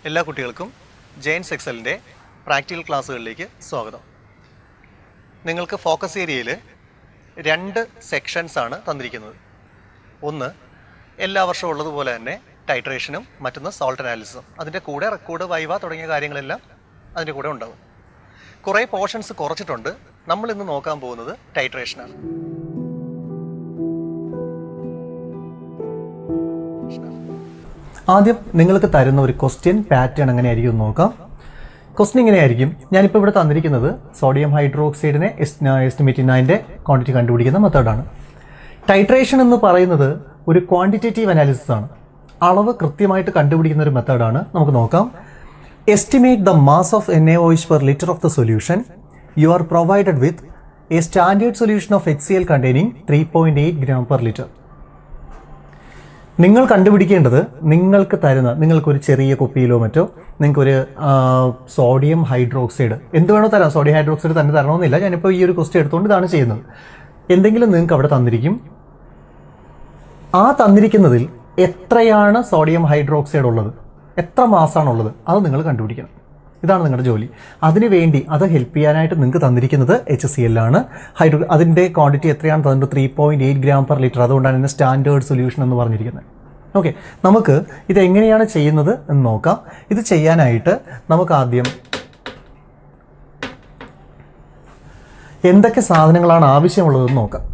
എല്ലാ കുട്ടികൾക്കും giants എക്സലിൻ്റെ practical ക്ലാസ്സുകളിലേക്ക് സ്വാഗതം. നിങ്ങൾക്ക് ഫോക്കസ് ഏരിയയിൽ 2 സെക്ഷൻസ് ആണ് തന്നിരിക്കുന്നത്. ഒന്ന് എല്ലാ വർഷവും ഉള്ളതുപോലെ തന്നെ ടൈട്രേഷനും മറ്റൊന്ന് സോൾട്ട് അനാലിസിസും. അതിൻ്റെ കൂടെ റെക്കോർഡ്, വൈവ തുടങ്ങിയ കാര്യങ്ങളെല്ലാം അതിൻ്റെ കൂടെ ഉണ്ടാകും. കുറേ പോർഷൻസ് കുറച്ചിട്ടുണ്ട്. നമ്മൾ ഇന്ന് നോക്കാൻ പോകുന്നത് ടൈട്രേഷനാണ്. ആദ്യം നിങ്ങൾക്ക് തരുന്ന ഒരു ക്വസ്റ്റ്യൻ പാറ്റേൺ എങ്ങനെയായിരിക്കും നോക്കാം. ക്വസ്റ്റ്യൻ ഇങ്ങനെയായിരിക്കും. ഞാനിപ്പോൾ ഇവിടെ തന്നിരിക്കുന്നത് സോഡിയം ഹൈഡ്രോക്സൈഡിനെ എസ്റ്റിമേറ്റ് ചെയ്യുന്നതിൻ്റെ ക്വാണ്ടിറ്റി കണ്ടുപിടിക്കുന്ന മെത്തേഡാണ്. ടൈട്രേഷൻ എന്ന് പറയുന്നത് ഒരു ക്വാണ്ടിറ്റേറ്റീവ് അനാലിസിസ് ആണ്. അളവ് കൃത്യമായിട്ട് കണ്ടുപിടിക്കുന്ന ഒരു മെത്തേഡാണ്. നമുക്ക് നോക്കാം. Estimate the mass of NaOH per liter of the solution. You are provided with a standard solution of HCl containing 3.8 gram per liter. നിങ്ങൾ കണ്ടുപിടിക്കേണ്ടത് നിങ്ങൾക്കൊരു ചെറിയ കുപ്പിയിലോ മറ്റോ നിങ്ങൾക്കൊരു സോഡിയം ഹൈഡ്രോക്സൈഡ് എന്ത് വേണോ തരാം. സോഡിയം ഹൈഡ്രോക്സൈഡ് തന്നെ തരണമെന്നില്ല. ഞാനിപ്പോൾ ഈ ഒരു ക്വസ്റ്റ്യൻ എടുത്തുകൊണ്ട് ഇതാണ് ചെയ്യുന്നത്. എന്തെങ്കിലും നിങ്ങൾക്ക് അവിടെ തന്നിരിക്കും. ആ തന്നിരിക്കുന്നതിൽ എത്രയാണ് സോഡിയം ഹൈഡ്രോക്സൈഡ് ഉള്ളത്, എത്ര മാസാണുള്ളത്, അത് നിങ്ങൾ കണ്ടുപിടിക്കണം. ഇതാണ് നിങ്ങളുടെ ജോലി. അതിനുവേണ്ടി അത് ഹെൽപ്പ് ചെയ്യാനായിട്ട് നിങ്ങൾക്ക് തന്നിരിക്കുന്നത് HCl ആണ്. അതിൻ്റെ ക്വാണ്ടിറ്റി എത്രയാണ് തന്നിട്ട് 3.8 gram per liter. അതുകൊണ്ടാണ് ഇതിൻ്റെ സ്റ്റാൻഡേർഡ് സൊല്യൂഷൻ എന്ന് പറഞ്ഞിരിക്കുന്നത്. ഓക്കെ, നമുക്ക് ഇതെങ്ങനെയാണ് ചെയ്യുന്നത് എന്ന് നോക്കാം. ഇത് ചെയ്യാനായിട്ട് നമുക്ക് ആദ്യം എന്തൊക്കെ സാധനങ്ങളാണ് ആവശ്യമുള്ളതെന്ന് നോക്കാം.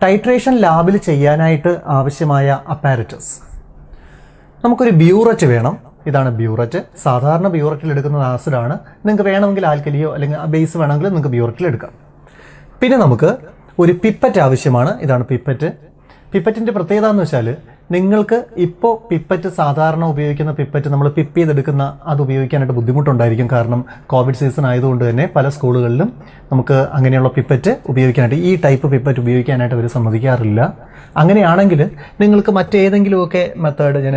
ടൈട്രേഷൻ ലാബിൽ ചെയ്യാനായിട്ട് ആവശ്യമായ അപ്പാരറ്റസ്. നമുക്കൊരു ബ്യൂററ്റ് വേണം. ഇതാണ് ബ്യൂററ്റ്. സാധാരണ ബ്യൂററ്റിൽ എടുക്കുന്ന ആസിഡാണ്. നിങ്ങൾക്ക് വേണമെങ്കിൽ ആൽക്കലിയോ അല്ലെങ്കിൽ ബേസ് വേണമെങ്കിൽ നിങ്ങൾക്ക് ബ്യൂററ്റിൽ എടുക്കാം. പിന്നെ നമുക്ക് ഒരു പിപ്പറ്റ് ആവശ്യമാണ്. ഇതാണ് പിപ്പറ്റ്. പിപ്പറ്റിൻ്റെ പ്രത്യേകത എന്ന് വെച്ചാൽ നിങ്ങൾക്ക് ഇപ്പോൾ പിപ്പറ്റ് സാധാരണ ഉപയോഗിക്കുന്ന പിപ്പറ്റ് നമ്മൾ പിപ്പ് ചെയ്തെടുക്കുന്ന അത് ഉപയോഗിക്കാനായിട്ട് ബുദ്ധിമുട്ടുണ്ടായിരിക്കും. കാരണം കോവിഡ് സീസൺ ആയതുകൊണ്ട് തന്നെ പല സ്കൂളുകളിലും നമുക്ക് അങ്ങനെയുള്ള പിപ്പറ്റ് ഉപയോഗിക്കാനായിട്ട് ഈ ടൈപ്പ് പിപ്പറ്റ് ഉപയോഗിക്കാനായിട്ട് അവർ സമ്മതിക്കാറില്ല. അങ്ങനെയാണെങ്കിൽ നിങ്ങൾക്ക് മറ്റേതെങ്കിലുമൊക്കെ മെത്തേഡ് ഞാൻ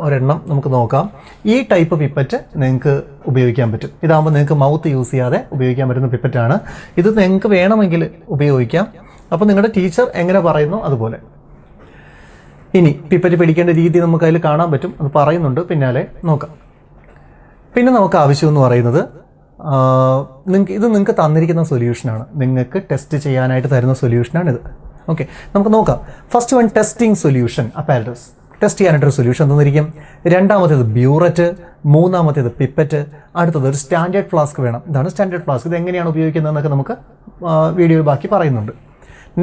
ഒരെണ്ണം നമുക്ക് നോക്കാം. ഈ ടൈപ്പ് പിപ്പറ്റ് നിങ്ങൾക്ക് ഉപയോഗിക്കാൻ പറ്റും. ഇതാകുമ്പോൾ നിങ്ങൾക്ക് മൗത്ത് യൂസ് ചെയ്യാതെ ഉപയോഗിക്കാൻ പറ്റുന്ന പിപ്പറ്റാണ്. ഇത് നിങ്ങൾക്ക് വേണമെങ്കിൽ ഉപയോഗിക്കാം. അപ്പോൾ നിങ്ങളുടെ ടീച്ചർ എങ്ങനെ പറയുന്നു അതുപോലെ. ഇനി പിപ്പറ്റ് പിടിക്കേണ്ട രീതി നമുക്ക് അതിൽ കാണാൻ പറ്റും. അത് പറയുന്നുണ്ട്, പിന്നാലെ നോക്കാം. പിന്നെ നമുക്ക് ആവശ്യമെന്ന് പറയുന്നത് നിങ്ങൾക്ക് തന്നിരിക്കുന്ന സൊല്യൂഷനാണ്. നിങ്ങൾക്ക് ടെസ്റ്റ് ചെയ്യാനായിട്ട് തരുന്ന സൊല്യൂഷനാണിത്. ഓക്കെ, നമുക്ക് നോക്കാം. First one testing solution apparatus. Test ചെയ്യാനായിട്ടൊരു സൊല്യൂഷൻ തന്നിരിക്കും. രണ്ടാമത്തേത് ബ്യൂററ്റ്, മൂന്നാമത്തേത് പിപ്പറ്റ്, അടുത്തത് ഒരു സ്റ്റാൻഡേർഡ് ഫ്ലാസ്ക് വേണം. ഇതാണ് സ്റ്റാൻഡേർഡ് ഫ്ലാസ്ക്. ഇത് എങ്ങനെയാണ് ഉപയോഗിക്കുന്നതെന്നൊക്കെ നമുക്ക് വീഡിയോയിൽ ബാക്കി പറയുന്നുണ്ട്.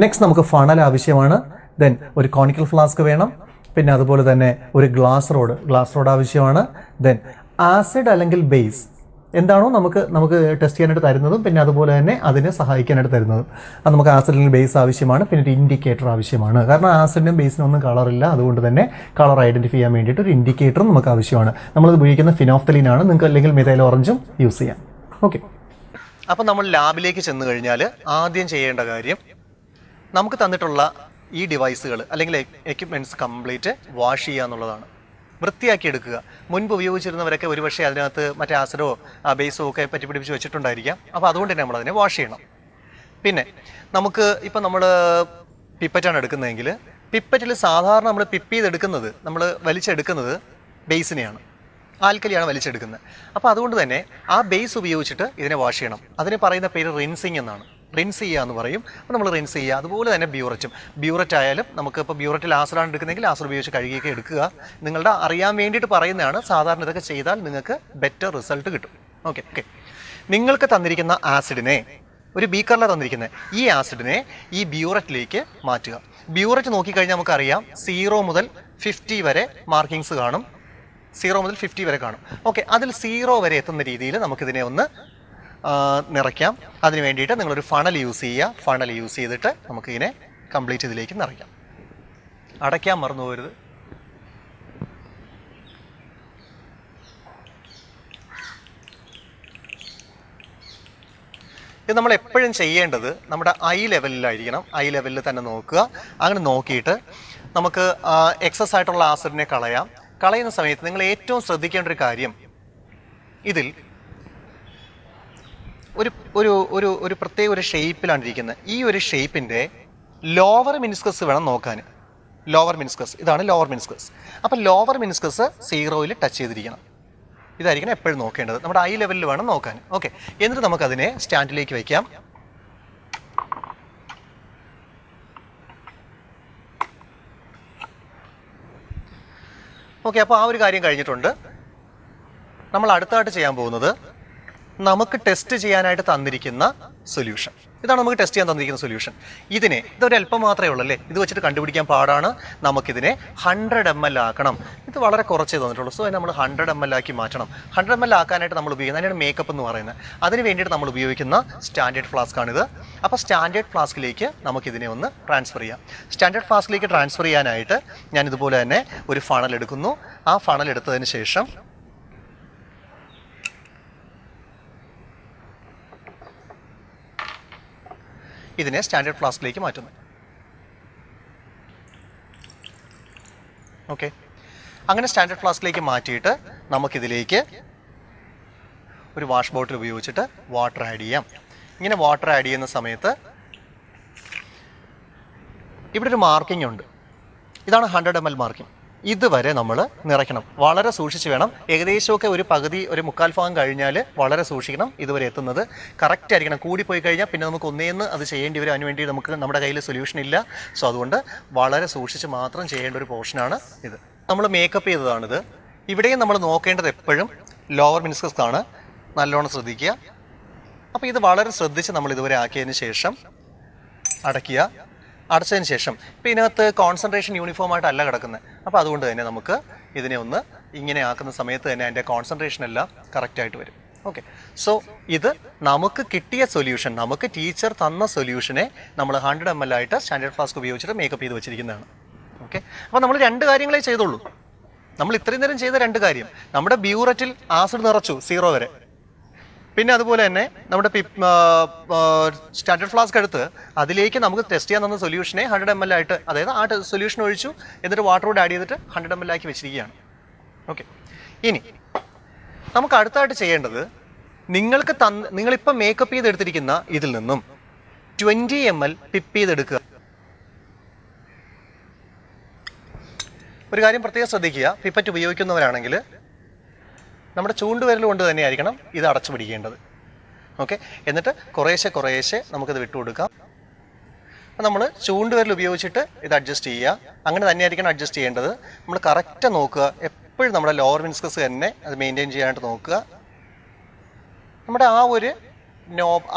നെക്സ്റ്റ് നമുക്ക് ഫണൽ ആവശ്യമാണ്. ദെൻ ഒരു കോണിക്കൽ ഫ്ലാസ്ക് വേണം. പിന്നെ അതുപോലെ തന്നെ ഒരു ഗ്ലാസ് റോഡ് ആവശ്യമാണ്. ദെൻ ആസിഡ് അല്ലെങ്കിൽ ബേസ് എന്താണോ നമുക്ക് ടെസ്റ്റ് ചെയ്യാനായിട്ട് തരുന്നതും പിന്നെ അതുപോലെ തന്നെ അതിനെ സഹായിക്കാനായിട്ട് തരുന്നതും. അത് നമുക്ക് ആസിഡ് അല്ലെങ്കിൽ ബേസ് ആവശ്യമാണ്. പിന്നെ ഒരു ഇൻഡിക്കേറ്റർ ആവശ്യമാണ്. കാരണം ആസിഡിനും ബേസിനും ഒന്നും കളറില്ല. അതുകൊണ്ട് തന്നെ കളർ ഐഡൻറ്റിഫൈ ചെയ്യാൻ വേണ്ടിയിട്ട് ഒരു ഇൻഡിക്കേറ്ററും നമുക്ക് ആവശ്യമാണ്. നമ്മളത് ഉപയോഗിക്കുന്ന ഫിനോഫ്തലീനാണ്. നിങ്ങൾക്ക് അല്ലെങ്കിൽ മിഥൈൽ ഓറഞ്ചും യൂസ് ചെയ്യാം. ഓക്കെ, അപ്പോൾ നമ്മൾ ലാബിലേക്ക് ചെന്ന് കഴിഞ്ഞാൽ ആദ്യം ചെയ്യേണ്ട കാര്യം നമുക്ക് തന്നിട്ടുള്ള ഈ ഡിവൈസുകൾ അല്ലെങ്കിൽ എക്യുപ്മെൻറ്റ്സ് കംപ്ലീറ്റ് വാഷ് ചെയ്യുക എന്നുള്ളതാണ്. വൃത്തിയാക്കി എടുക്കുക. മുൻപ് ഉപയോഗിച്ചിരുന്നവരൊക്കെ ഒരുപക്ഷെ അതിനകത്ത് മറ്റേ ആസിഡോ ബേസോ ഒക്കെ പറ്റി പിടിപ്പിച്ച് വെച്ചിട്ടുണ്ടായിരിക്കാം. അപ്പോൾ അതുകൊണ്ട് തന്നെ നമ്മളതിനെ വാഷ് ചെയ്യണം. പിന്നെ നമുക്ക് ഇപ്പം നമ്മൾ പിപ്പറ്റാണ് എടുക്കുന്നതെങ്കിൽ പിപ്പറ്റിൽ സാധാരണ നമ്മൾ പിപ്പ് ചെയ്തെടുക്കുന്നത് നമ്മൾ വലിച്ചെടുക്കുന്നത് ബേസിനെയാണ്, ആൽക്കലിയാണ് വലിച്ചെടുക്കുന്നത്. അപ്പോൾ അതുകൊണ്ട് തന്നെ ആ ബേസ് ഉപയോഗിച്ചിട്ട് ഇതിനെ വാഷ് ചെയ്യണം. അതിന് പറയുന്ന പേര് റിൻസിങ് എന്നാണ്. റിൻസ് ചെയ്യുക എന്ന് പറയും. അപ്പോൾ നമ്മൾ റിൻസ് ചെയ്യുക. അതുപോലെ തന്നെ ബ്യൂററ്റ് ആയാലും നമുക്ക് ഇപ്പോൾ ബ്യൂററ്റിൽ ആസിഡാണ് എടുക്കുന്നതെങ്കിൽ ആസിഡ് ഉപയോഗിച്ച് കഴുകിയൊക്കെ എടുക്കുക. നിങ്ങളുടെ അറിയാൻ വേണ്ടിയിട്ട് പറയുന്നതാണ്. സാധാരണ ഇതൊക്കെ ചെയ്താൽ നിങ്ങൾക്ക് ബെറ്റർ റിസൾട്ട് കിട്ടും. ഓക്കെ, നിങ്ങൾക്ക് തന്നിരിക്കുന്ന ആസിഡിനെ ഒരു ബീക്കറിലാണ് തന്നിരിക്കുന്നത്. ഈ ആസിഡിനെ ഈ ബ്യൂററ്റിലേക്ക് മാറ്റുക. ബ്യൂററ്റ് നോക്കിക്കഴിഞ്ഞാൽ നമുക്കറിയാം 0 മുതൽ 50 വരെ മാർക്കിങ്സ് കാണും. 0 മുതൽ 50 വരെ കാണും. ഓക്കെ, അതിൽ 0 വരെ എത്തുന്ന രീതിയിൽ നമുക്കിതിനെ ഒന്ന് നിറയ്ക്കാം. അതിന് വേണ്ടിയിട്ട് നിങ്ങളൊരു ഫണൽ യൂസ് ചെയ്യുക. ഫണൽ യൂസ് ചെയ്തിട്ട് നമുക്കിതിനെ കംപ്ലീറ്റ് ഇതിലേക്ക് നിറയ്ക്കാം. അടയ്ക്കാൻ മറന്നു പോകരുത്. ഇത് നമ്മൾ എപ്പോഴും ചെയ്യേണ്ടത് നമ്മുടെ ഐ ലെവലിലായിരിക്കണം. ഐ ലെവലിൽ തന്നെ നോക്കുക. അങ്ങനെ നോക്കിയിട്ട് നമുക്ക് എക്സസ് ആയിട്ടുള്ള ആസിഡിനെ കളയുന്ന സമയത്ത് നിങ്ങൾ ഏറ്റവും ശ്രദ്ധിക്കേണ്ട ഒരു കാര്യം, ഇതിൽ ഒരു പ്രത്യേക ഒരു ഷേപ്പിലാണ് ഇരിക്കുന്നത്. ഈ ഒരു ഷേപ്പിൻ്റെ ലോവർ മിനിസ്കസ് വേണം നോക്കാൻ. ലോവർ മിനിസ്കസ്, ഇതാണ് ലോവർ മിനിസ്കസ്. അപ്പോൾ ലോവർ മിനിസ്കസ് 0-ൽ ടച്ച് ചെയ്തിരിക്കണം. ഇതായിരിക്കണം എപ്പോഴും നോക്കേണ്ടത്. നമ്മുടെ ഐ ലെവലിൽ വേണം നോക്കാൻ. ഓക്കെ, എന്നിട്ട് നമുക്കതിനെ സ്റ്റാൻഡിലേക്ക് വയ്ക്കാം. ഓക്കെ, അപ്പോൾ ആ ഒരു കാര്യം കഴിഞ്ഞിട്ടുണ്ട്. നമ്മൾ അടുത്തായിട്ട് ചെയ്യാൻ പോകുന്നത് നമുക്ക് ടെസ്റ്റ് ചെയ്യാനായിട്ട് തന്നിരിക്കുന്ന സൊല്യൂഷൻ. ഇതാണ് നമുക്ക് ടെസ്റ്റ് ചെയ്യാൻ തന്നിരിക്കുന്ന സൊല്യൂഷൻ. ഇതൊരു അല്പം മാത്രമേ ഉള്ളൂ അല്ലേ, ഇത് വെച്ചിട്ട് കണ്ടുപിടിക്കാൻ പാടാണ്. നമുക്കിതിനെ 100 ml ആക്കണം. ഇത് വളരെ കുറച്ചേ തന്നിട്ടുള്ളൂ. സോ നമ്മൾ 100 ml ആക്കി മാറ്റണം. 100 ml ആക്കാനായിട്ട് നമ്മൾ ഉപയോഗിക്കുന്നത്, അതിനാണ് മേക്കപ്പ് എന്ന് പറയുന്നത്. അതിന് വേണ്ടിയിട്ട് നമ്മൾ ഉപയോഗിക്കുന്ന സ്റ്റാൻഡേർഡ് ഫ്ലാസ്ക് ആണിത്. അപ്പോൾ സ്റ്റാൻഡേർഡ് ഫ്ലാസ്കിലേക്ക് നമുക്കിതിനെ ഒന്ന് ട്രാൻസ്ഫർ ചെയ്യാം. സ്റ്റാൻഡേർഡ് ഫ്ലാസ്കിലേക്ക് ട്രാൻസ്ഫർ ചെയ്യാനായിട്ട് ഞാൻ ഇതുപോലെ തന്നെ ഒരു ഫണൽ എടുക്കുന്നു. ആ ഫണൽ എടുത്തതിന് ശേഷം ഇതിനെ സ്റ്റാൻഡേർഡ് ഫ്ലാസ്കിലേക്ക് മാറ്റുന്നു. ഓക്കെ, അങ്ങനെ സ്റ്റാൻഡേർഡ് ഫ്ലാസ്കിലേക്ക് മാറ്റിയിട്ട് നമുക്കിതിലേക്ക് ഒരു വാഷ് ബോട്ടിൽ ഉപയോഗിച്ചിട്ട് വാട്ടർ ആഡ് ചെയ്യാം. ഇങ്ങനെ വാട്ടർ ആഡ് ചെയ്യുന്ന സമയത്ത് ഇവിടെ ഒരു മാർക്കിംഗ് ഉണ്ട്. ഇതാണ് 100 ml മാർക്കിംഗ്. ഇതുവരെ നമ്മൾ നിറയ്ക്കണം. വളരെ സൂക്ഷിച്ച് വേണം. ഏകദേശമൊക്കെ ഒരു പകുതി, ഒരു മുക്കാൽ ഭാഗം കഴിഞ്ഞാൽ വളരെ സൂക്ഷിക്കണം. ഇതുവരെ എത്തുന്നത് കറക്റ്റ് ആയിരിക്കണം. കൂടിപ്പോയി കഴിഞ്ഞാൽ പിന്നെ നമുക്ക് ഒന്നേന്ന് അത് ചെയ്യേണ്ടി വരും. അതിനുവേണ്ടി നമുക്ക് നമ്മുടെ കയ്യിൽ സൊല്യൂഷൻ ഇല്ല. സോ അതുകൊണ്ട് വളരെ സൂക്ഷിച്ച് മാത്രം ചെയ്യേണ്ട ഒരു പോർഷനാണ് ഇത്. നമ്മൾ മേക്കപ്പ് ചെയ്തതാണിത്. ഇവിടെയും നമ്മൾ നോക്കേണ്ടത് എപ്പോഴും ലോവർ മെനിസ്കസ് ആണ്. നല്ലോണം ശ്രദ്ധിക്കുക. അപ്പോൾ ഇത് വളരെ ശ്രദ്ധിച്ച് നമ്മൾ ഇതുവരെ ആക്കിയതിന് ശേഷം അടയ്ക്കുക. അടച്ചതിന് ശേഷം ഇപ്പോൾ ഇതിനകത്ത് കോൺസെൻട്രേഷൻ യൂണിഫോം ആയിട്ടല്ല കിടക്കുന്നത്. അപ്പോൾ അതുകൊണ്ട് തന്നെ നമുക്ക് ഇതിനെ ഒന്ന് ഇങ്ങനെ ആക്കുന്ന സമയത്ത് തന്നെ അതിൻ്റെ കോൺസെൻട്രേഷൻ എല്ലാം കറക്റ്റായിട്ട് വരും. ഓക്കെ, സോ ഇത് നമുക്ക് കിട്ടിയ സൊല്യൂഷൻ, നമുക്ക് ടീച്ചർ തന്ന സൊല്യൂഷനെ നമ്മൾ 100 ml ആയിട്ട് സ്റ്റാൻഡേർഡ് ഫ്ലാസ്ക് ഉപയോഗിച്ചിട്ട് മേക്കപ്പ് ചെയ്ത് വെച്ചിരിക്കുന്നതാണ്. ഓക്കെ, അപ്പോൾ നമ്മൾ 2 കാര്യങ്ങളെ ചെയ്തുള്ളൂ. നമ്മൾ ഇത്രയും നേരം ചെയ്ത 2 കാര്യം. നമ്മുടെ ബ്യൂററ്റിൽ ആസിഡ് നിറച്ചു 0 വരെ. പിന്നെ അതുപോലെ തന്നെ നമ്മുടെ സ്റ്റാൻഡേർഡ് ഫ്ലാസ്ക് എടുത്ത് അതിലേക്ക് നമുക്ക് ടെസ്റ്റ് ചെയ്യാൻ തന്ന സൊല്യൂഷനെ 100 ml ആയിട്ട്, അതായത് ആ സൊല്യൂഷൻ ഒഴിച്ചു, എന്നിട്ട് വാട്ടർ കൂടെ ആഡ് ചെയ്തിട്ട് 100 ml ആക്കി വെച്ചിരിക്കുകയാണ്. ഓക്കെ, ഇനി നമുക്ക് അടുത്തായിട്ട് ചെയ്യേണ്ടത് നിങ്ങളിപ്പോൾ മേക്കപ്പ് ചെയ്തെടുത്തിരിക്കുന്ന ഇതിൽ നിന്നും 20 ml ടിപ്പ് ചെയ്തെടുക്കുക. ഒരു കാര്യം പ്രത്യേകം ശ്രദ്ധിക്കുക, പിപ്പറ്റ് ഉപയോഗിക്കുന്നവരാണെങ്കിൽ നമ്മുടെ ചൂണ്ടുവിരൽ കൊണ്ട് തന്നെയായിരിക്കണം ഇത് അടച്ചു പിടിക്കേണ്ടത്. ഓക്കെ, എന്നിട്ട് കുറേശ്ശെ നമുക്കിത് വിട്ടുകൊടുക്കാം. അപ്പോൾ നമ്മൾ ചൂണ്ടുവിരൽ ഉപയോഗിച്ചിട്ട് ഇത് അഡ്ജസ്റ്റ് ചെയ്യുക. അങ്ങനെ തന്നെയായിരിക്കണം അഡ്ജസ്റ്റ് ചെയ്യേണ്ടത്. നമ്മൾ കറക്റ്റ് നോക്കുക. എപ്പോഴും നമ്മുടെ ലോവർ മെനിസ്കസ് തന്നെ അത് മെയിൻറ്റെയിൻ ചെയ്യാനായിട്ട് നോക്കുക. നമ്മുടെ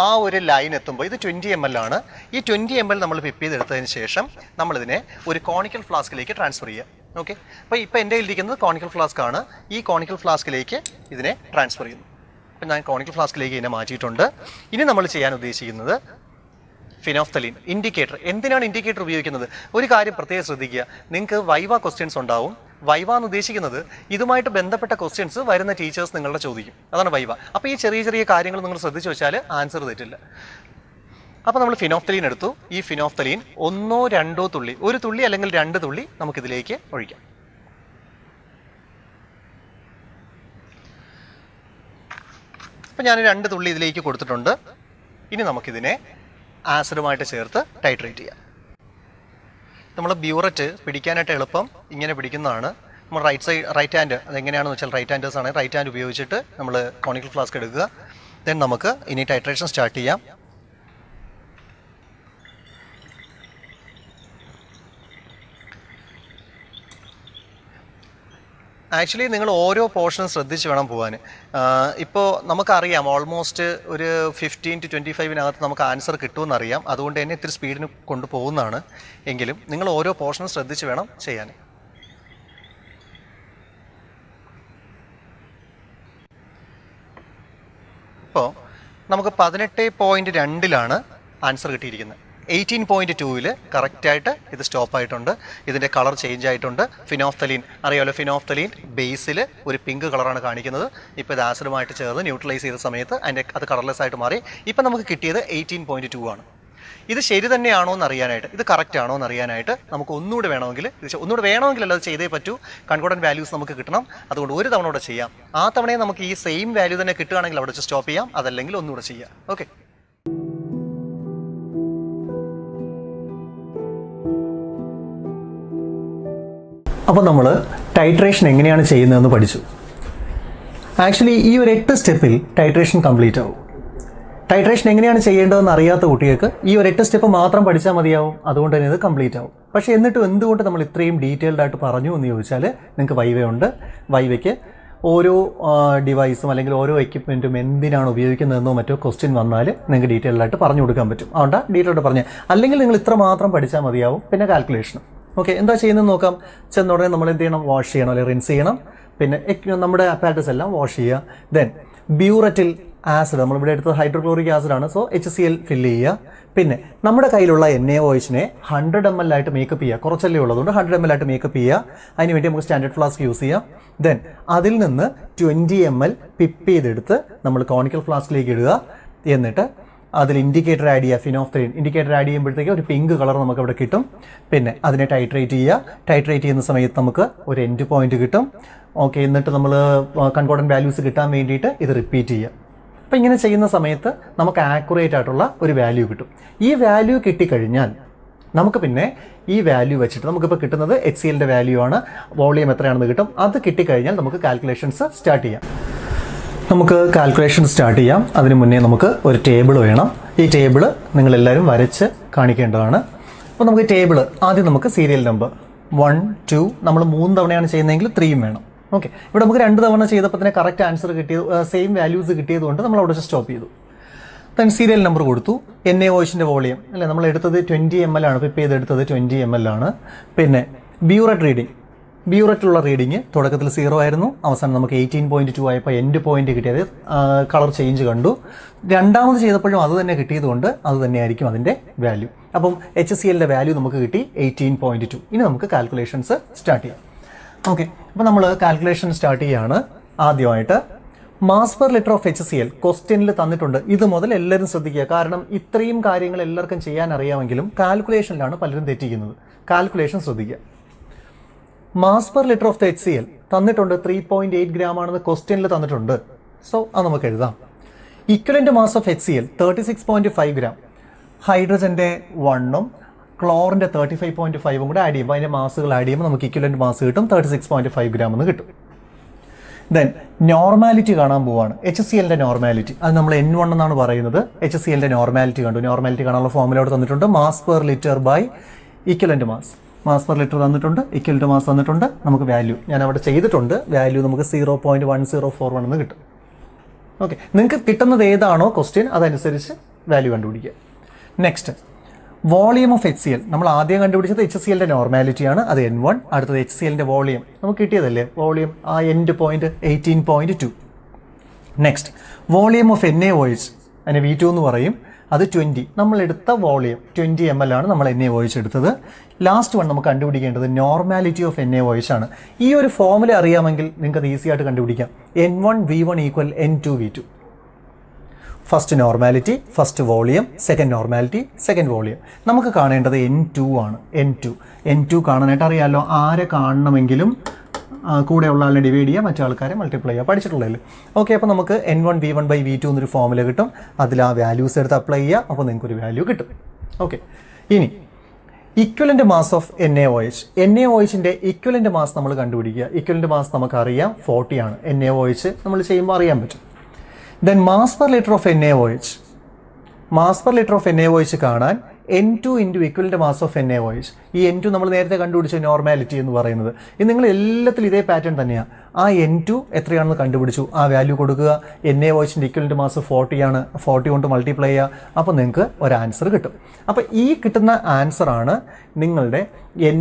ആ ഒരു ലൈൻ എത്തുമ്പോൾ ഇത് 20 ml ആണ്. ഈ 20 ml നമ്മൾ പിപ്പ് ചെയ്തെടുത്തതിന് ശേഷം നമ്മളിതിനെ ഒരു കോണിക്കൽ ഫ്ലാസ്കിലേക്ക് ട്രാൻസ്ഫർ ചെയ്യുക. ഓക്കെ, അപ്പോൾ ഇപ്പോൾ എൻ്റെ കയ്യിലിരിക്കുന്നത് കോണിക്കൽ ഫ്ലാസ്ക് ആണ്. ഈ കോണിക്കൽ ഫ്ലാസ്കിലേക്ക് ഇതിനെ ട്രാൻസ്ഫർ ചെയ്യുന്നു. അപ്പം ഞാൻ കോണിക്കൽ ഫ്ലാസ്കിലേക്ക് ഇതിനെ മാറ്റിയിട്ടുണ്ട്. ഇനി നമ്മൾ ചെയ്യാൻ ഉദ്ദേശിക്കുന്നത് ഫിനോഫ്തലീൻ ഇൻഡിക്കേറ്റർ. എന്തിനാണ് ഇൻഡിക്കേറ്റർ ഉപയോഗിക്കുന്നത്? ഒരു കാര്യം പ്രത്യേകം ശ്രദ്ധിക്കുക. നിങ്ങൾക്ക് വൈവ ക്വസ്റ്റ്യൻസ് ഉണ്ടാവും. വൈവ എന്ന് ഉദ്ദേശിക്കുന്നത് ഇതുമായിട്ട് ബന്ധപ്പെട്ട ക്വസ്റ്റ്യൻസ് വരുന്ന ടീച്ചേഴ്സ് നിങ്ങളുടെ ചോദിക്കും. അതാണ് വൈവ. അപ്പോൾ ഈ ചെറിയ കാര്യങ്ങൾ നിങ്ങൾ ശ്രദ്ധിച്ചു വെച്ചാൽ ആൻസർ തെറ്റില്ല. അപ്പോൾ നമ്മൾ ഫിനോഫ്തലീൻ എടുത്തു. ഈ ഫിനോഫ്തലീൻ 1 2 തുള്ളി, 1 തുള്ളി അല്ലെങ്കിൽ 2 തുള്ളി നമുക്കിതിലേക്ക് ഒഴിക്കാം. അപ്പോൾ ഞാൻ 2 തുള്ളി ഇതിലേക്ക് കൊടുത്തിട്ടുണ്ട്. ഇനി നമുക്കിതിനെ ആസിഡുമായിട്ട് ചേർത്ത് ടൈട്രേറ്റ് ചെയ്യാം. നമ്മൾ ബ്യൂററ്റ് പിടിക്കാനായിട്ട് എളുപ്പം ഇങ്ങനെ പിടിക്കുന്നതാണ്. നമ്മൾ റൈറ്റ് ഹാൻഡ്, അതെങ്ങനെയാണെന്ന് വെച്ചാൽ റൈറ്റ് ഹാൻഡേഴ്സ് ആണ്. റൈറ്റ് ഹാൻഡ് ഉപയോഗിച്ചിട്ട് നമ്മൾ കോണിക്കൽ ഫ്ലാസ്ക് എടുക്കുക. ദെൻ നമുക്ക് ഇനി ടൈട്രേഷൻ സ്റ്റാർട്ട് ചെയ്യാം. ആക്ച്വലി നിങ്ങൾ ഓരോ പോർഷനും ശ്രദ്ധിച്ച് വേണം പോകാൻ. ഇപ്പോൾ നമുക്കറിയാം ഓൾമോസ്റ്റ് ഒരു 15 to 25 നമുക്ക് ആൻസർ കിട്ടുമെന്നറിയാം. അതുകൊണ്ട് തന്നെ ഇത്തിരി സ്പീഡിന് കൊണ്ടുപോകുന്നതാണ്. എങ്കിലും നിങ്ങൾ ഓരോ പോർഷനും ശ്രദ്ധിച്ച് വേണം ചെയ്യാൻ. ഇപ്പോൾ നമുക്ക് 18.2 ആൻസർ കിട്ടിയിരിക്കുന്നത്. 18.2 കറക്റ്റായിട്ട് ഇത് സ്റ്റോപ്പ് ആയിട്ടുണ്ട്. ഇതിൻ്റെ കളർ ചേഞ്ച് ആയിട്ടുണ്ട്. ഫിനോഫ്തലീൻ അറിയാമല്ലോ, ഫിനോഫ്തലീൻ ബേസിൽ ഒരു പിങ്ക് കളറാണ് കാണിക്കുന്നത്. ഇപ്പോൾ ഇത് ആസിഡുമായിട്ട് ചേർന്ന് ന്യൂട്രലൈസ് ചെയ്ത സമയത്ത് അത് കളർലെസ് ആയിട്ട് മാറി. ഇപ്പം നമുക്ക് കിട്ടിയത് 18.2 ആണ്. ഇത് ശരി തന്നെയാണോ എന്ന് അറിയാനായിട്ട്, ഇത് കറക്റ്റ് ആണോ എന്ന് അറിയാനായിട്ട് നമുക്ക് ഒന്നുകൂടെ വേണമെങ്കിലല്ല അത് ചെയ്തേ പറ്റൂ. കൺകോർഡൻറ്റ് വാല്യൂസ് നമുക്ക് കിട്ടണം. അതുകൊണ്ട് ഒരു തവണ കൂടെ ചെയ്യാം. ആ തവണയെ നമുക്ക് ഈ സെയിം വാല്യൂ തന്നെ കിട്ടുകയാണെങ്കിൽ അവിടെ വെച്ച് സ്റ്റോപ്പ് ചെയ്യാം. അതല്ലെങ്കിൽ ഒന്നുകൂടെ ചെയ്യാം. ഓക്കെ, അപ്പോൾ നമ്മൾ ടൈട്രേഷൻ എങ്ങനെയാണ് ചെയ്യുന്നതെന്ന് പഠിച്ചു. ആക്ച്വലി ഈ ഒരു 8 സ്റ്റെപ്പിൽ ടൈട്രേഷൻ കംപ്ലീറ്റ് ആവും. ടൈട്രേഷൻ എങ്ങനെയാണ് ചെയ്യേണ്ടതെന്ന് അറിയാത്ത കുട്ടികൾക്ക് ഈ ഒരു 8 സ്റ്റെപ്പ് മാത്രം പഠിച്ചാൽ മതിയാവും. അതുകൊണ്ട് തന്നെ ഇത് കംപ്ലീറ്റ് ആവും. പക്ഷേ എന്നിട്ടും എന്തുകൊണ്ട് നമ്മൾ ഇത്രയും ഡീറ്റെയിൽഡ് ആയിട്ട് പറഞ്ഞു എന്ന് ചോദിച്ചാൽ, നിങ്ങൾക്ക് വൈവയുണ്ട്. വൈവയ്ക്ക് ഓരോ ഡിവൈസും അല്ലെങ്കിൽ ഓരോ എക്യുപ്മെൻറ്റും എന്തിനാണ് ഉപയോഗിക്കുന്നതെന്നോ മറ്റോ ക്വസ്റ്റ്യൻ വന്നാൽ നിങ്ങൾക്ക് ഡീറ്റെയിൽഡ് ആയിട്ട് പറഞ്ഞു കൊടുക്കാൻ പറ്റും. അതുകൊണ്ട് ഡീറ്റെയിൽഡ് പറഞ്ഞ്, അല്ലെങ്കിൽ നിങ്ങൾ ഇത്ര മാത്രം പഠിച്ചാൽ മതിയാവും. പിന്നെ കാൽക്കുലേഷനും. ഓക്കെ, എന്താ ചെയ്യുന്നതെന്ന് നോക്കാം. ചെന്ന ഉടനെ നമ്മൾ എന്ത് ചെയ്യണം? വാഷ് ചെയ്യണം, അല്ലെങ്കിൽ റിൻസ് ചെയ്യണം. പിന്നെ നമ്മുടെ അപ്പാരറ്റസ് എല്ലാം വാഷ് ചെയ്യുക. ദെൻ ബ്യൂററ്റിൽ ആസിഡ്, നമ്മളിവിടെ എടുത്തത് ഹൈഡ്രോക്ലോറിക് ആസിഡാണ്. സോ HCl ഫില്ല് ചെയ്യുക. പിന്നെ നമ്മുടെ കയ്യിലുള്ള NaOHനെ 100 ml ആയിട്ട് മേക്കപ്പ് ചെയ്യുക. കുറച്ചല്ലേ ഉള്ളതുകൊണ്ട് 100 ml ആയിട്ട് മേക്കപ്പ് ചെയ്യുക. അതിനുവേണ്ടി നമുക്ക് സ്റ്റാൻഡേർഡ് ഫ്ലാസ്ക് യൂസ് ചെയ്യാം. ദെൻ അതിൽ നിന്ന് 20 ml പിപ്പ് ചെയ്തെടുത്ത് നമ്മൾ കോണിക്കൽ ഫ്ലാസ്കിലേക്ക് ഇടുക. എന്നിട്ട് അതിൽ ഇൻഡിക്കേറ്റർ ആഡ് ചെയ്യുക, ഫിനോഫ്തലിൻ. ഇൻഡിക്കേറ്റർ ആഡ് ചെയ്യുമ്പോഴത്തേക്ക് ഒരു പിങ്ക് കളർ നമുക്ക് അവിടെ കിട്ടും. പിന്നെ അതിനെ ടൈട്രേറ്റ് ചെയ്യുക. ടൈട്രേറ്റ് ചെയ്യുന്ന സമയത്ത് നമുക്ക് ഒരു എൻഡ് പോയിന്റ് കിട്ടും. ഓക്കെ, എന്നിട്ട് നമ്മൾ കൺകോർഡൻറ്റ് വാല്യൂസ് കിട്ടാൻ വേണ്ടിയിട്ട് ഇത് റിപ്പീറ്റ് ചെയ്യുക. അപ്പോൾ ഇങ്ങനെ ചെയ്യുന്ന സമയത്ത് നമുക്ക് ആക്യുറേറ്റ് ആയിട്ടുള്ള ഒരു വാല്യൂ കിട്ടും. ഈ വാല്യൂ കിട്ടിക്കഴിഞ്ഞാൽ നമുക്ക് പിന്നെ ഈ വാല്യൂ വെച്ചിട്ട് നമുക്കിപ്പോൾ കിട്ടുന്നത് HClൻ്റെ വാല്യൂ ആണ്. വോളിയം എത്രയാണെന്ന് കിട്ടും. അത് കിട്ടിക്കഴിഞ്ഞാൽ നമുക്ക് കാൽക്കുലേഷൻസ് സ്റ്റാർട്ട് ചെയ്യാം. നമുക്ക് കാൽക്കുലേഷൻ സ്റ്റാർട്ട് ചെയ്യാം. അതിന് മുന്നേ നമുക്ക് ഒരു ടേബിൾ വേണം. ഈ ടേബിൾ നിങ്ങളെല്ലാവരും വരച്ച് കാണിക്കേണ്ടതാണ്. അപ്പോൾ നമുക്ക് ടേബിൾ ആദ്യം നമുക്ക് സീരിയൽ നമ്പർ 1, 2 നമ്മൾ 3 തവണയാണ് ചെയ്യുന്നതെങ്കിൽ 3 വേണം. ഓക്കെ, ഇവിടെ നമുക്ക് 2 തവണ ചെയ്തപ്പോൾ തന്നെ കറക്റ്റ് ആൻസർ കിട്ടിയത്, സെയിം വാല്യൂസ് കിട്ടിയതുകൊണ്ട് നമ്മൾ അവിടെ സ്റ്റോപ്പ് ചെയ്തു. ദെൻ സീരിയൽ നമ്പർ കൊടുത്തു. NaOHൻ്റെ വോളിയം അല്ലേ, നമ്മൾ എടുത്തത് 20 ml ആണ്. പിപ്പ് ചെയ്തെടുത്തത് 20 ml ആണ്. പിന്നെ ബ്യൂററ്റ് റീഡിങ്, ബ്യൂററ്റിലുള്ള റീഡിങ് തുടക്കത്തിൽ 0 ആയിരുന്നു. അവസാനം നമുക്ക് 18.2 ആയപ്പോൾ എൻഡ് പോയിന്റ് കിട്ടിയത്, കളർ ചേഞ്ച് കണ്ടു. രണ്ടാമത് ചെയ്തപ്പോഴും അത് തന്നെ കിട്ടിയതുകൊണ്ട് അത് തന്നെയായിരിക്കും അതിൻ്റെ വാല്യൂ. അപ്പം HClൻ്റെ വാല്യൂ നമുക്ക് കിട്ടി 18.2. ഇനി നമുക്ക് കാൽക്കുലേഷൻസ് സ്റ്റാർട്ട് ചെയ്യാം. ഓക്കെ, അപ്പോൾ നമ്മൾ കാൽക്കുലേഷൻ സ്റ്റാർട്ട് ചെയ്യുകയാണ്. ആദ്യമായിട്ട് mass per litre of HCl ക്വസ്റ്റ്യനിൽ തന്നിട്ടുണ്ട്. ഇത് മുതൽ എല്ലാവരും ശ്രദ്ധിക്കുക. കാരണം ഇത്രയും കാര്യങ്ങൾ എല്ലാവർക്കും ചെയ്യാൻ അറിയാമെങ്കിലും കാൽക്കുലേഷനിലാണ് പലരും തെറ്റിക്കുന്നത്. കാൽക്കുലേഷൻ ശ്രദ്ധിക്കുക. Mass per litre of the HCl തന്നിട്ടുണ്ട് 3.8 ഗ്രാം ആണെന്ന് ക്വസ്റ്റ്യനിൽ തന്നിട്ടുണ്ട്. സോ അത് നമുക്ക് എഴുതാം. Equivalent mass of HCl 36.5 gram. ഹൈഡ്രജൻ്റെ 1ഉം ക്ലോറിൻ്റെ 35.5ഉം കൂടെ ആഡ് ചെയ്യുമ്പോൾ അതിൻ്റെ മാസുകൾ ആഡ് ചെയ്യുമ്പോൾ നമുക്ക് ഇക്വലന്റ് മാസ് കിട്ടും. 36.5 ഗ്രാം എന്ന് കിട്ടും. ദെൻ നോർമാലിറ്റി കാണാൻ പോവാണ്. HClൻ്റെ നോർമാലിറ്റി അത് നമ്മൾ N1 എന്നാണ് പറയുന്നത്. HClൻ്റെ നോർമാലിറ്റി കണ്ടു. നോർമാലിറ്റി കാണാനുള്ള ഫോർമുല അവിടെ തന്നിട്ടുണ്ട്. Mass per litre by equivalent mass. Mass per litre തന്നിട്ടുണ്ട്, ഇക്വലന്റ് മാസ് തന്നിട്ടുണ്ട്. നമുക്ക് വാല്യൂ ഞാൻ അവിടെ ചെയ്തിട്ടുണ്ട്. വാല്യൂ നമുക്ക് 0.1041 എന്ന് കിട്ടും. ഓക്കെ, നിങ്ങൾക്ക് കിട്ടുന്നത് ഏതാണോ ക്വസ്റ്റ്യൻ അതനുസരിച്ച് വാല്യൂ കണ്ടുപിടിക്കുക. Next volume of HCl. നമ്മൾ ആദ്യം കണ്ടുപിടിച്ചത് HClൻ്റെ നോർമാലിറ്റിയാണ്, അത് N1. അടുത്തത് HClൻ്റെ വോളിയം നമുക്ക് കിട്ടിയതല്ലേ, വോളിയം ആ end point 18.2. Next volume of NaOH, അതിനെ V2 എന്ന് പറയും. അത് 20. നമ്മൾ എടുത്ത വോളിയം 20 ml ആണ് നമ്മൾ NaOH എടുത്തത്. ലാസ്റ്റ് വൺ നമുക്ക് കണ്ടുപിടിക്കേണ്ടത് നോർമാലിറ്റി ഓഫ് NaOH ആണ്. ഈ ഒരു ഫോർമുല അറിയാമെങ്കിൽ നിങ്ങൾക്ക് അത് ഈസി ആയിട്ട് കണ്ടുപിടിക്കാം. N1V1 = N2V2. First normality, first volume, second normality, second volume. നമുക്ക് കാണേണ്ടത് N2 ആണ്. N2 കാണാനായിട്ട് അറിയാമല്ലോ. ആരെ കാണണമെങ്കിലും കൂടെയുള്ള ആളിനെ ഡിവൈഡ് ചെയ്യുക, മറ്റു ആൾക്കാരെ മൾട്ടിപ്ലൈ ചെയ്യുക, പഠിച്ചിട്ടുള്ളതല്ലേ. ഓക്കെ, അപ്പോൾ നമുക്ക് N1V1/V2 എന്നൊരു ഫോർമുല കിട്ടും. അതിൽ ആ വാല്യൂസ് എടുത്ത് അപ്ലൈ ചെയ്യുക, അപ്പോൾ നിങ്ങൾക്കൊരു വാല്യൂ കിട്ടും. ഓക്കെ, ഇനി ഇക്വലന്റ് മാസ് ഓഫ് NaOH. NaOHൻ്റെ ഇക്വലന്റ് മാസ് നമ്മൾ കണ്ടുപിടിക്കുക. ഇക്വലന്റ് മാസ് നമുക്കറിയാം 40 ആണ്. NaOH നമ്മൾ ചെയ്യുമ്പോൾ അറിയാൻ പറ്റും. Then mass per litre of NaOH. Mass per litre of NaOH കാണാൻ N2 × equivalent mass of NaOH. ഈ N2 നമ്മൾ നേരത്തെ കണ്ടുപിടിച്ച നോർമാലിറ്റി എന്ന് പറയുന്നത്. ഇത് നിങ്ങൾ എല്ലാത്തിലും ഇതേ പാറ്റേൺ തന്നെയാണ്. ആ N2 എത്രയാണെന്ന് കണ്ടുപിടിച്ചു, ആ വാല്യൂ കൊടുക്കുക. NaOHൻ്റെ ഇക്വലന്റ് മാസ് 40 ആണ്. 40 കൊണ്ട് മൾട്ടിപ്ലൈ ചെയ്യുക, അപ്പോൾ നിങ്ങൾക്ക് ഒരു ആൻസർ കിട്ടും. അപ്പോൾ ഈ കിട്ടുന്ന ആൻസറാണ് നിങ്ങളുടെ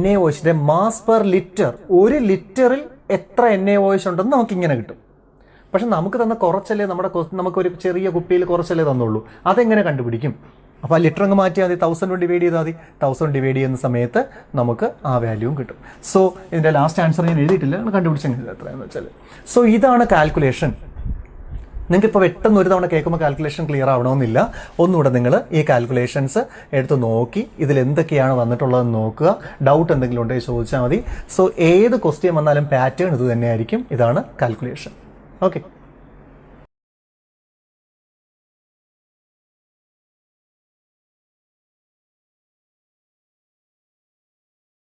NaOHൻ്റെ മാസ് പെർ ലിറ്റർ. ഒരു ലിറ്ററിൽ എത്ര NaOH ഉണ്ടെന്ന് നമുക്കിങ്ങനെ കിട്ടും. പക്ഷെ നമുക്ക് തന്ന കുറച്ചല്ലേ, നമുക്കൊരു ചെറിയ കുപ്പിയിൽ കുറച്ചല്ലേ തന്നുള്ളൂ. അതെങ്ങനെ കണ്ടുപിടിക്കും? അപ്പോൾ ആ ലിറ്റർ അങ്ങ് മാറ്റിയാൽ മതി. 1000 കൊണ്ട് ഡിവൈഡ് ചെയ്താൽ മതി. 1000 ഡിവൈഡ് ചെയ്യുന്ന സമയത്ത് നമുക്ക് ആ വാല്യൂവും കിട്ടും. സോ ഇതിൻ്റെ ലാസ്റ്റ് ആൻസർ ഞാൻ എഴുതിയിട്ടില്ല, കണ്ടുപിടിച്ചെങ്കിൽ എത്രയാണെന്ന് വെച്ചാൽ. സോ ഇതാണ് കാൽക്കുലേഷൻ. നിങ്ങൾക്കിപ്പോൾ പെട്ടെന്ന് ഒരു തവണ കേൾക്കുമ്പോൾ കാൽക്കുലേഷൻ ക്ലിയർ ആവണമെന്നില്ല. ഒന്നുകൂടെ നിങ്ങൾ ഈ കാൽക്കുലേഷൻസ് എടുത്ത് നോക്കി ഇതിൽ എന്തൊക്കെയാണ് വന്നിട്ടുള്ളതെന്ന് നോക്കുക. ഡൗട്ട് എന്തെങ്കിലും ഉണ്ടെങ്കിൽ ചോദിച്ചാൽ മതി. സോ ഏത് ക്വസ്റ്റ്യൻ വന്നാലും പാറ്റേൺ ഇത് തന്നെയായിരിക്കും. ഇതാണ് കാൽക്കുലേഷൻ. ഓക്കെ.